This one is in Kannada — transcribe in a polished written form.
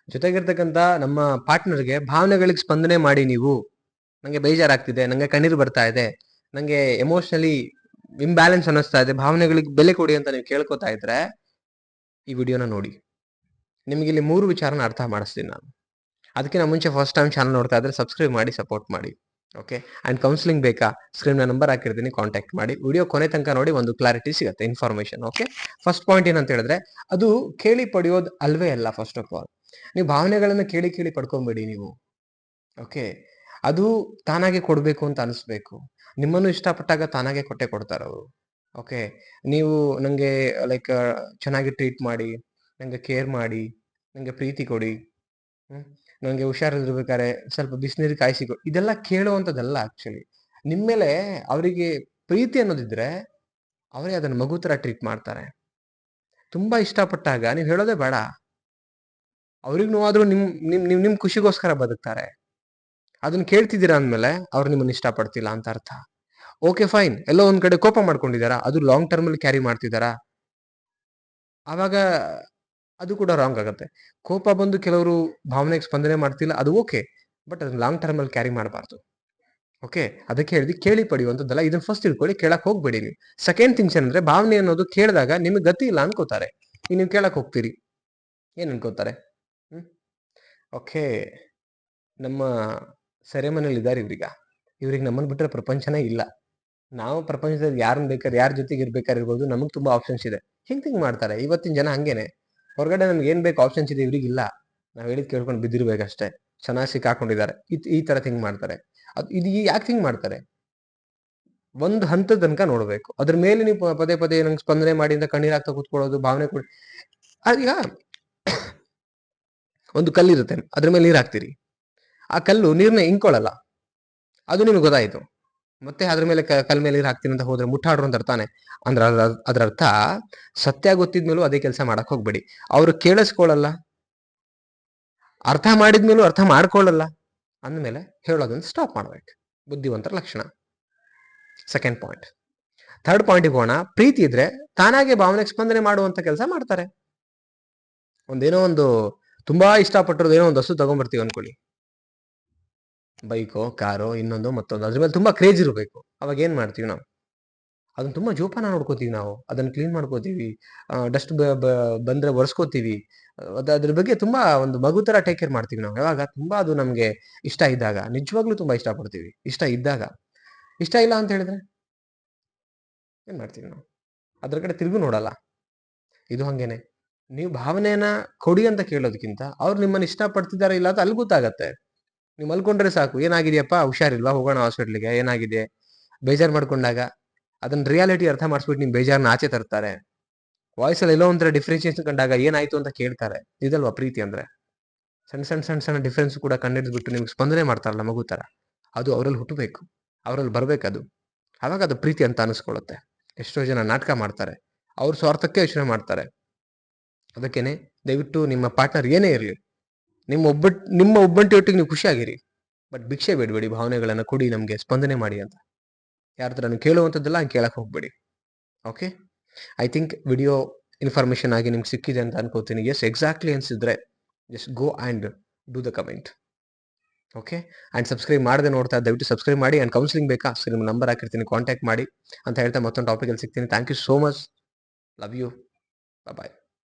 ಜೊತೆಗಿರ್ತಕ್ಕಂಥ ನಮ್ಮ ಪಾರ್ಟ್ನರ್ಗೆ ಭಾವನೆಗಳಿಗೆ ಸ್ಪಂದನೆ ಮಾಡಿ ನೀವು. ನಂಗೆ ಬೇಜಾರಾಗ್ತಿದೆ, ನಂಗೆ ಕಣ್ಣೀರು ಬರ್ತಾ ಇದೆ, ನಂಗೆ ಎಮೋಷನಲಿ ಇಂಬ್ಯಾಲೆನ್ಸ್ ಅನ್ನಿಸ್ತಾ ಇದೆ, ಭಾವನೆಗಳಿಗೆ ಬೆಲೆ ಕೊಡಿ ಅಂತ ನೀವು ಕೇಳ್ಕೊತಾ ಇದ್ರೆ ಈ ವಿಡಿಯೋನ ನೋಡಿ. ನಿಮಗೆ ಇಲ್ಲಿ 3 ವಿಚಾರನ ಅರ್ಥ ಮಾಡಿಸ್ತೀನಿ ನಾನು. ಅದಕ್ಕಿಂತ ಮುಂಚೆ ಫಸ್ಟ್ ಟೈಮ್ ಚಾನಲ್ ನೋಡ್ತಾ ಇದ್ರೆ ಸಬ್ಸ್ಕ್ರೈಬ್ ಮಾಡಿ, ಸಪೋರ್ಟ್ ಮಾಡಿ. ಓಕೆ, ಆ್ಯಂಡ್ ಕೌನ್ಸಿಲಿಂಗ್ ಬೇಕಾ? ಸ್ಕ್ರೀನ್ನ ನಂಬರ್ ಹಾಕಿರ್ತೀನಿ, ಕಾಂಟ್ಯಾಕ್ಟ್ ಮಾಡಿ. ವಿಡಿಯೋ ಕೊನೆ ತನಕ ನೋಡಿ, ಒಂದು ಕ್ಲಾರಿಟಿ ಸಿಗುತ್ತೆ, ಇನ್ಫಾರ್ಮೇಶನ್. ಓಕೆ, ಫಸ್ಟ್ ಪಾಯಿಂಟ್ ಏನಂತ ಹೇಳಿದ್ರೆ, ಅದು ಕೇಳಿ ಪಡೆಯೋದು ಅಲ್ವೇ ಅಲ್ಲ. ಫಸ್ಟ್ ಆಫ್ ಆಲ್, ನೀವು ಭಾವನೆಗಳನ್ನು ಕೇಳಿ ಪಡ್ಕೊಂಬೇಡಿ ನೀವು. ಓಕೆ, ಅದು ತಾನಾಗೆ ಕೊಡಬೇಕು ಅಂತ ಅನಿಸ್ಬೇಕು. ನಿಮ್ಮನ್ನು ಇಷ್ಟಪಟ್ಟಾಗ ತಾನಾಗೆ ಕೊಡ್ತಾರೆ ಅವರು. ಓಕೆ, ನೀವು ನನಗೆ ಲೈಕ್ ಚೆನ್ನಾಗಿ ಟ್ರೀಟ್ ಮಾಡಿ, ನನಗೆ ಕೇರ್ ಮಾಡಿ, ನನಗೆ ಪ್ರೀತಿ ಕೊಡಿ, ನನಗೆ ಹುಷಾರಿರ್ಬೇಕಾದ್ರೆ ಸ್ವಲ್ಪ ಬಿಸಿನೀರು ಕಾಯಿಸಿ ಕೊಡಿ, ಇದೆಲ್ಲ ಕೇಳುವಂಥದ್ದಲ್ಲ. ಆಕ್ಚುಲಿ ನಿಮ್ಮ ಮೇಲೆ ಅವರಿಗೆ ಪ್ರೀತಿ ಅನ್ನೋದಿದ್ರೆ ಅವರೇ ಅದನ್ನು ಮಗು ಥರ ಟ್ರೀಟ್ ಮಾಡ್ತಾರೆ. ತುಂಬಾ ಇಷ್ಟಪಟ್ಟಾಗ ನೀವು ಹೇಳೋದೇ ಬೇಡ. ಅವ್ರಿಗೆ ನೋವಾದ್ರೂ ನಿಮ್ ಖುಷಿಗೋಸ್ಕರ ಬದುಕ್ತಾರೆ. ಅದನ್ನ ಕೇಳ್ತಿದ್ದೀರಾ ಅಂದ್ಮೇಲೆ ಅವ್ರು ನಿಮ್ಮನ್ನ ಇಷ್ಟಪಡ್ತಿಲ್ಲ ಅಂತ ಅರ್ಥ. ಓಕೆ ಫೈನ್, ಎಲ್ಲೋ ಒಂದ್ ಕಡೆ ಕೋಪ ಮಾಡ್ಕೊಂಡಿದಾರಾ, ಅದು ಲಾಂಗ್ ಟರ್ಮ್ ಅಲ್ಲಿ ಕ್ಯಾರಿ ಮಾಡ್ತಿದಾರಾ, ಆವಾಗ ಅದು ಕೂಡ ರಾಂಗ್ ಆಗುತ್ತೆ. ಕೋಪ ಬಂದು ಕೆಲವರು ಭಾವನೆಗೆ ಸ್ಪಂದನೆ ಮಾಡ್ತಿಲ್ಲ, ಅದು ಓಕೆ, ಬಟ್ ಅದನ್ನ ಲಾಂಗ್ ಟರ್ಮ್ ಅಲ್ಲಿ ಕ್ಯಾರಿ ಮಾಡಬಾರ್ದು. ಓಕೆ, ಅದಕ್ಕೆ ಹೇಳಿದ್ವಿ ಕೇಳಿ ಪಡೆಯುವಂಥದ್ದಲ್ಲ. ಇದನ್ನ ಫಸ್ಟ್ ತಿಳ್ಕೊಳ್ಳಿ, ಕೇಳಕ್ ಹೋಗ್ಬೇಡಿ ನೀವು. ಸೆಕೆಂಡ್ ಥಿಂಗ್ಸ್ ಏನಂದ್ರೆ, ಭಾವನೆ ಅನ್ನೋದು ಕೇಳಿದಾಗ ನಿಮಗೆ ಗತಿ ಇಲ್ಲ ಅನ್ಕೋತಾರೆ. ಈಗ ನೀವು ಕೇಳಕ್ ಹೋಗ್ತೀರಿ, ಏನ್ ಅನ್ಕೋತಾರೆ? ಓಕೆ, ನಮ್ಮ ಸೆರೆಮನೇಲಿ ಇದ್ದಾರೆ ಇವ್ರಿಗೆ ನಮ್ಮನ್ನು ಬಿಟ್ಟರೆ ಪ್ರಪಂಚನೇ ಇಲ್ಲ. ನಾವು ಪ್ರಪಂಚದಲ್ಲಿ ಯಾರನ್ನ ಬೇಕಾದ್ರೆ, ಯಾರ ಜೊತೆಗೆ ಇರ್ಬೇಕಾಗಿರ್ಬೋದು, ನಮಗೆ ತುಂಬಾ ಆಪ್ಷನ್ಸ್ ಇದೆ. ಹಿಂಗ್ ಮಾಡ್ತಾರೆ ಇವತ್ತಿನ ಜನ. ಹಂಗೇನೆ ಹೊರಗಡೆ ನಮ್ಗೆ ಏನ್ ಬೇಕು ಆಪ್ಷನ್ಸ್ ಇದೆ, ಇವ್ರಿಗಿಲ್ಲ. ನಾವ್ ಹೇಳಿದ್ ಕೇಳ್ಕೊಂಡು ಬಿದ್ದಿರ್ಬೇಕಷ್ಟೇ. ಚೆನ್ನಾಗಿ ಸಿಕ್ಕಾಕೊಂಡಿದ್ದಾರೆ, ಈ ತರ ಥಿಂಗ್ ಮಾಡ್ತಾರೆ. ಇದು ಯಾಕೆ ಥಿಂಗ್ ಮಾಡ್ತಾರೆ? ಒಂದು ಹಂತದ ತನಕ ನೋಡ್ಬೇಕು. ಅದ್ರ ಮೇಲೆ ನೀವು ಪದೇ ನಂಗೆ ಸ್ಪಂದನೆ ಮಾಡಿ ಅಂತ ಕಣ್ಣೀರ್ ಹಾಕ್ತಾ ಕೂತ್ಕೊಳ್ಳೋದು, ಭಾವನೆ ಕೊಡಿ. ಈಗ ಒಂದು ಕಲ್ಲಿರುತ್ತೆ, ಅದ್ರ ಮೇಲೆ ನೀರ್ ಹಾಕ್ತೀರಿ, ಆ ಕಲ್ಲು ನೀರ್ನ ಇಂಕೊಳ್ಳಲ್ಲ, ಅದು ನಿಮ್ಗೆ ಗೊತ್ತಾಯ್ತು. ಮತ್ತೆ ಅದ್ರ ಮೇಲೆ ಕಲ್ ಮೇಲೆ ನೀರು ಹಾಕ್ತೀನಿ ಅಂತ ಹೋದ್ರೆ ಮುಟ್ಟಾಡ್ರು ಅಂತ ಅರ್ಥಾನೆ. ಅಂದ್ರೆ ಅದ್ರ ಅರ್ಥ, ಸತ್ಯ ಗೊತ್ತಿದ್ಮೇಲೂ ಅದೇ ಕೆಲಸ ಮಾಡಕ್ ಹೋಗ್ಬೇಡಿ. ಅವ್ರು ಕೇಳಿಸ್ಕೊಳ್ಳಲ್ಲ, ಅರ್ಥ ಮಾಡಿದ್ಮೇಲೂ ಅರ್ಥ ಮಾಡ್ಕೊಳ್ಳಲ್ಲ ಅಂದ್ಮೇಲೆ ಹೇಳೋದನ್ನ ಸ್ಟಾಪ್ ಮಾಡ್ಬೇಕು. ಬುದ್ಧಿವಂತರ ಲಕ್ಷಣ. Second point. ಥರ್ಡ್ ಪಾಯಿಂಟ್ಗೆ ಹೋಗೋಣ. ಪ್ರೀತಿ ಇದ್ರೆ ತಾನಾಗೆ ಭಾವನೆಗೆ ಸ್ಪಂದನೆ ಮಾಡುವಂತ ಕೆಲಸ ಮಾಡ್ತಾರೆ. ಒಂದೇನೋ ಒಂದು ತುಂಬಾ ಇಷ್ಟಪಟ್ಟಿರೋದು ಏನೋ ಒಂದು ವಸ್ತು ತಗೊಂಡ್ಬರ್ತೀವಿ ಅನ್ಕೊಳ್ಳಿ, ಬೈಕೋ, ಕಾರೋ, ಇನ್ನೊಂದು ಮತ್ತೊಂದು, ಅದ್ರ ಮೇಲೆ ತುಂಬಾ ಕ್ರೇಜ್ ಇರಬೇಕು. ಅವಾಗ ಏನ್ ಮಾಡ್ತೀವಿ ನಾವು? ಅದನ್ನ ತುಂಬಾ ಜೋಪಾನ ನೋಡ್ಕೋತೀವಿ. ನಾವು ಅದನ್ನ ಕ್ಲೀನ್ ಮಾಡ್ಕೋತೀವಿ, ಡಸ್ಟ್ ಬಂದ್ರೆ ಒರೆಸ್ಕೋತೀವಿ. ಅದ್ರ ಬಗ್ಗೆ ತುಂಬಾ ಒಂದು ಮಗು ತರ ಟೇಕ್ ಕೇರ್ ಮಾಡ್ತೀವಿ ನಾವು. ಯಾವಾಗ? ತುಂಬಾ ಅದು ನಮ್ಗೆ ಇಷ್ಟ ಇದ್ದಾಗ, ನಿಜವಾಗ್ಲೂ ತುಂಬಾ ಇಷ್ಟಪಡ್ತೀವಿ. ಇಷ್ಟ ಇದ್ದಾಗ. ಇಷ್ಟ ಇಲ್ಲ ಅಂತ ಹೇಳಿದ್ರೆ ಏನ್ ಮಾಡ್ತೀವಿ ನಾವು? ಅದ್ರ ಕಡೆ ತಿರುಗು ನೋಡಲ್ಲ. ಇದು ಹಂಗೇನೆ. ನೀವು ಭಾವನೆಯನ್ನ ಕೊಡಿ ಅಂತ ಕೇಳೋದಕ್ಕಿಂತ ಅವ್ರು ನಿಮ್ಮನ್ನ ಇಷ್ಟಪಡ್ತಿದಾರ ಇಲ್ಲ ಅಂತ ಅಲ್ಲಿ ಗೊತ್ತಾಗತ್ತೆ. ನೀವು ಮಲ್ಕೊಂಡ್ರೆ ಸಾಕು, ಏನಾಗಿದೆಯಪ್ಪ, ಹುಷಾರಿಲ್ವಾ, ಹೋಗೋಣ ಹಾಸ್ಪಿಟ್ಲಿಗೆ, ಏನಾಗಿದೆ, ಬೇಜಾರು ಮಾಡ್ಕೊಂಡಾಗ ಅದನ್ನ ರಿಯಾಲಿಟಿ ಅರ್ಥ ಮಾಡಿಸ್ಬಿಟ್ಟು ನಿಮ್ ಬೇಜಾರನ್ನ ಆಚೆ ತರ್ತಾರೆ. ವಾಯ್ಸಲ್ಲಿ ಎಲ್ಲೋ ಒಂಥರ ಡಿಫ್ರೆನ್ಸಿಯೇಷನ್ ಕಂಡಾಗ ಏನಾಯ್ತು ಅಂತ ಕೇಳ್ತಾರೆ. ಇದಲ್ವಾ ಪ್ರೀತಿ ಅಂದ್ರೆ? ಸಣ್ಣ ಡಿಫ್ರೆನ್ಸ್ ಕೂಡ ಕಂಡಿಡ್ಬಿಟ್ಟು ನಿಮ್ಗೆ ಸ್ಪಂದನೆ ಮಾಡ್ತಾರಲ್ಲ ಮಗು ತರ, ಅದು ಅವರಲ್ಲಿ ಹುಟ್ಟಬೇಕು, ಅವರಲ್ಲಿ ಬರ್ಬೇಕದು. ಅವಾಗ ಅದು ಪ್ರೀತಿ ಅಂತ ಅನಿಸ್ಕೊಳ್ಳುತ್ತೆ. ಎಷ್ಟೋ ಜನ ನಾಟಕ ಮಾಡ್ತಾರೆ, ಅವ್ರ ಸ್ವಾರ್ಥಕ್ಕೆ ಯೋಚನೆ ಮಾಡ್ತಾರೆ. ಅದಕ್ಕೇನೆ ದಯವಿಟ್ಟು ನಿಮ್ಮ ಪಾರ್ಟ್ನರ್ ಏನೇ ಇರಲಿ, ನಿಮ್ಮ ಒಬ್ಬಂಟಿಯೊಟ್ಟಿಗೆ ನೀವು ಖುಷಿಯಾಗಿರಿ, ಬಟ್ ಭಿಕ್ಷೆ ಬೇಡಬೇಡಿ. ಭಾವನೆಗಳನ್ನ ಕೊಡಿ, ನಮ್ಗೆ ಸ್ಪಂದನೆ ಮಾಡಿ ಅಂತ ಯಾರ ಹತ್ರ ನೀವು ಕೇಳುವಂಥದ್ದೆಲ್ಲ ಹಂಗೆ ಕೇಳಕ್ ಹೋಗ್ಬೇಡಿ. Okay, I think video information ಆಗಿ ನಿಮ್ಗೆ ಸಿಕ್ಕಿದೆ ಅಂತ ಅನ್ಕೋತೀನಿ. ಎಸ್, ಎಕ್ಸಾಕ್ಟ್ಲಿ ಅನ್ಸಿದ್ರೆ just go and do the comment. Okay, and subscribe ಮಾಡದೆ ನೋಡ್ತಾ ದಯವಿಟ್ಟು ಸಬ್ಸ್ಕ್ರೈಬ್ ಮಾಡಿ. ಆ್ಯಂಡ್ ಕೌನ್ಸಿಲಿಂಗ್ ಬೇಕಾ? ಸರಿ, ನಿಮ್ಮ ನಂಬರ್ ಹಾಕಿರ್ತೀನಿ, ಕಾಂಟ್ಯಾಕ್ಟ್ ಮಾಡಿ ಅಂತ ಹೇಳ್ತಾ ಮತ್ತೊಂದು ಟಾಪಿಕಲ್ಲಿ ಸಿಗ್ತೀನಿ. Thank you so much. Love you. Bye.